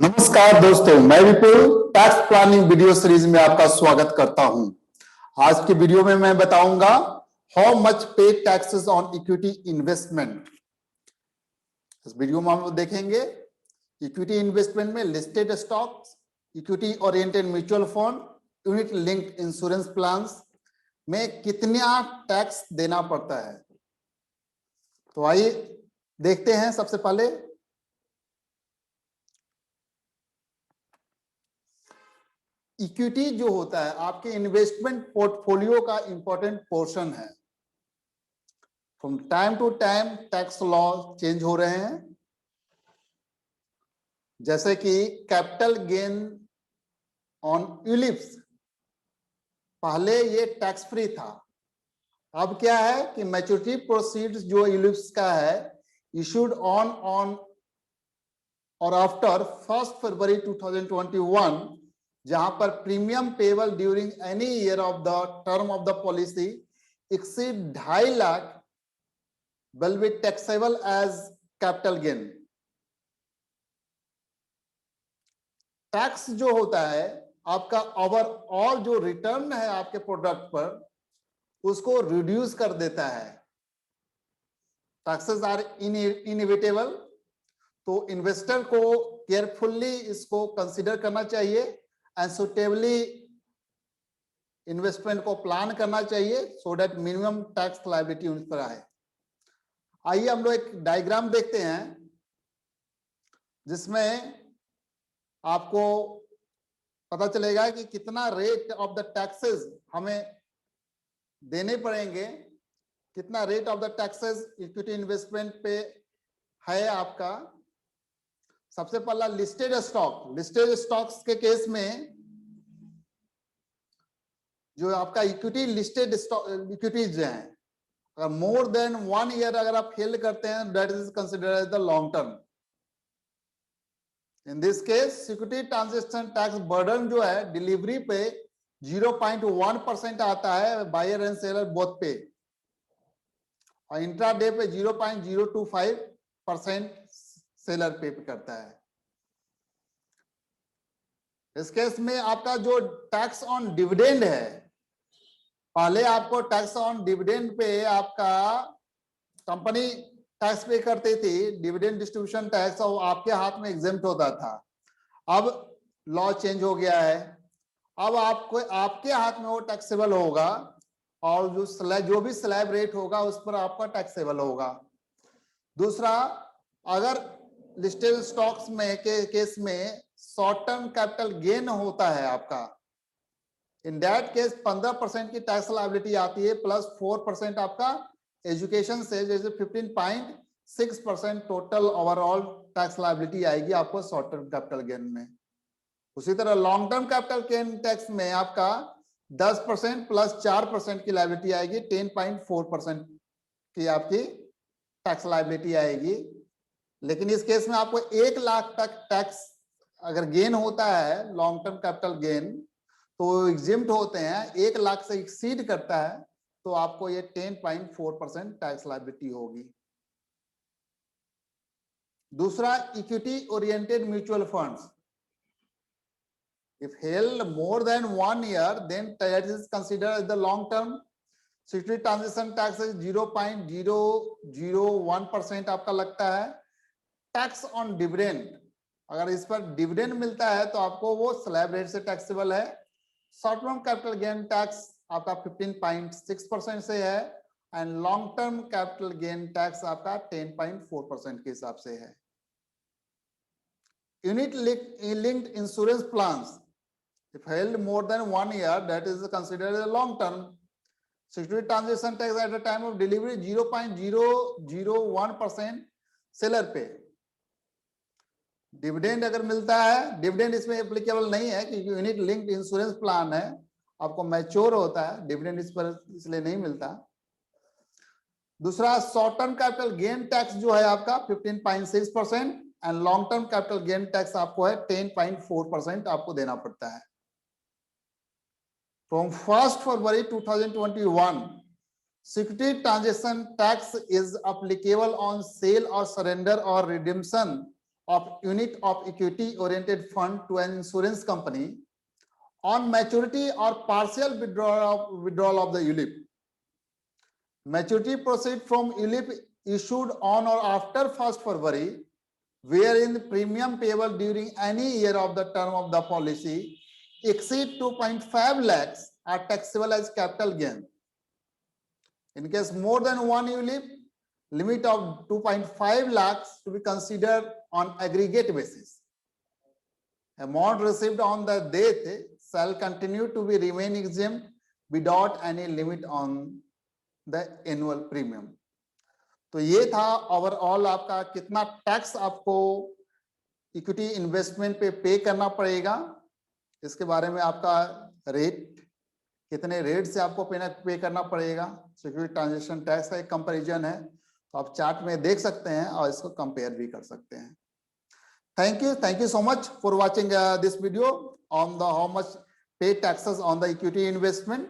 नमस्कार दोस्तों, मैं विपुल टैक्स प्लानिंग वीडियो सीरीज में आपका स्वागत करता हूं। आज की वीडियो में मैं बताऊंगा हाउ मच पे टैक्सेस ऑन इक्विटी इन्वेस्टमेंट। इस वीडियो में हम देखेंगे इक्विटी इन्वेस्टमेंट में listed stocks, equity oriented mutual fund, unit linked insurance plans में कितना टैक्स देना पड़ता है। तो आइए देखते हैं। सबसे पहले इक्विटी जो होता है आपके इन्वेस्टमेंट पोर्टफोलियो का इंपॉर्टेंट पोर्शन है। From time to time tax law change हो रहे हैं, जैसे कि कैपिटल गेन ऑन यूलिप्स, पहले ये टैक्स फ्री था। अब क्या है कि मैच्योरिटी प्रोसीड्स जो यूलिप्स का है इशूड ऑन और आफ्टर 1 फरवरी 2021, जहां पर premium payable during any year of the term of the policy exceed 2.5 lakh will be taxable as capital gain। Tax जो होता है आपका ओवरऑल जो रिटर्न है आपके प्रोडक्ट पर, उसको रिड्यूस कर देता है। टैक्सेस आर इनएविटेबल, तो इन्वेस्टर को केयरफुल्ली इसको कंसीडर करना चाहिए एंड सुटेबली इन्वेस्टमेंट को प्लान करना चाहिए so that minimum tax liability उन पर आए। आइए हम लोग एक डायग्राम देखते हैं जिसमें आपको पता चलेगा कि कितना रेट ऑफ द टैक्सेस हमें देने पड़ेंगे, कितना rate of the taxes equity investment पे है आपका। सबसे पहला लिस्टेड स्टॉक। लिस्टेड स्टॉक्स के केस में जो आपका इक्विटी लिस्टेड इक्विटीज हैं, अगर मोर देन 1 ईयर अगर आप फेल करते हैं, that is considered as the long term. In this case security transaction tax burden जो है डिलीवरी पे 0.1% आता है, बायर एंड सेलर बोथ पे, और इंट्राडे पे 0.025% सेलर पे करता है। इस केस में आपका जो टैक्स ऑन डिविडेंड है, पहले आपको टैक्स ऑन डिविडेंड पे आपका कंपनी टैक्स पे करती थी, डिविडेंड डिस्ट्रीब्यूशन टैक्स, और आपके हाथ में एग्जेम्प्ट होता था। अब लॉ चेंज हो गया है, अब आपको आपके हाथ में वो टैक्सेबल होगा, और जो भी स्लैब रेट होगा उस पर आपका टैक्सेबल होगा। दूसरा, अगर लिस्टेड स्टॉक्स में केस में शॉर्ट टर्म कैपिटल गेन होता है आपका, इन दैट केस 15% की टैक्स लायबिलिटी आती है, प्लस 4% आपका एजुकेशन से, जैसे 15.6% टोटल ओवरऑल टैक्स लायबिलिटी आएगी आपको शॉर्ट टर्म कैपिटल गेन में। उसी तरह long term capital gain tax में आपका 10% प्लस 4% की लायबिलिटी आएगी, 10.4% की आपकी टैक्स लायबिलिटी आएगी। लेकिन इस केस में आपको 1 लाख तक टैक्स अगर गेन होता है, लॉन्ग टर्म कैपिटल गेन, तो एग्जिम्प्ट होते हैं। 1 लाख से एक्सीड करता है तो आपको ये 10.4% टैक्स लायबिलिटी होगी। दूसरा, equity oriented mutual funds, if held more than 1 year, then that is considered as the long term। security transaction tax is 0.001% आपका लगता है। टैक्स ऑन डिविडेंड, अगर इस पर डिविडेंड मिलता है तो आपको वो स्लैब रेट से टैक्सेबल है। Short term capital gain tax आपका 15.6% से है, and long term capital gain tax आपका 10.4% के हिसाब से है। Unit linked insurance plans, if held more than 1 year, that is considered as a long term। security transaction tax at the time of delivery 0.001% seller पे। Dividend अगर मिलता है, dividend इसमें एप्लीकेबल नहीं है क्योंकि यूनिट लिंक्ड इंश्योरेंस प्लान है, आपको मैच्योर होता है, डिविडेंड इस पर इसलिए नहीं मिलता। दूसरा, short term capital gain tax जो है आपका 15.6%, and long term capital gain tax आपको है 10.4% आपको देना पड़ता है। From 1 February 2021, security transaction tax is applicable on sale or surrender or redemption of unit of equity oriented fund to an insurance company on maturity or partial withdrawal of the ULIP. Maturity proceed from ULIP issued on or after 1st February, wherein the premium payable during any year of the term of the policy exceed 2.5 lakhs are taxable as capital gain. In case more than one ULIP, limit of 2.5 lakhs to be considered on aggregate basis. Amount received on the death shall continue to be remain exempt without any limit on the annual premium. तो ये था overall आपका कितना tax आपको equity investment पे करना पड़ेगा, इसके बारे में आपका रेट, कितने रेट से आपको पे करना पड़ेगा, सिक्योरिटी ट्रांजैक्शन टैक्स का एक कंपैरिजन है, तो आप चार्ट में देख सकते हैं और इसको कंपेयर भी कर सकते हैं. Thank you so much for watching this video on the how much pay taxes on the equity investment.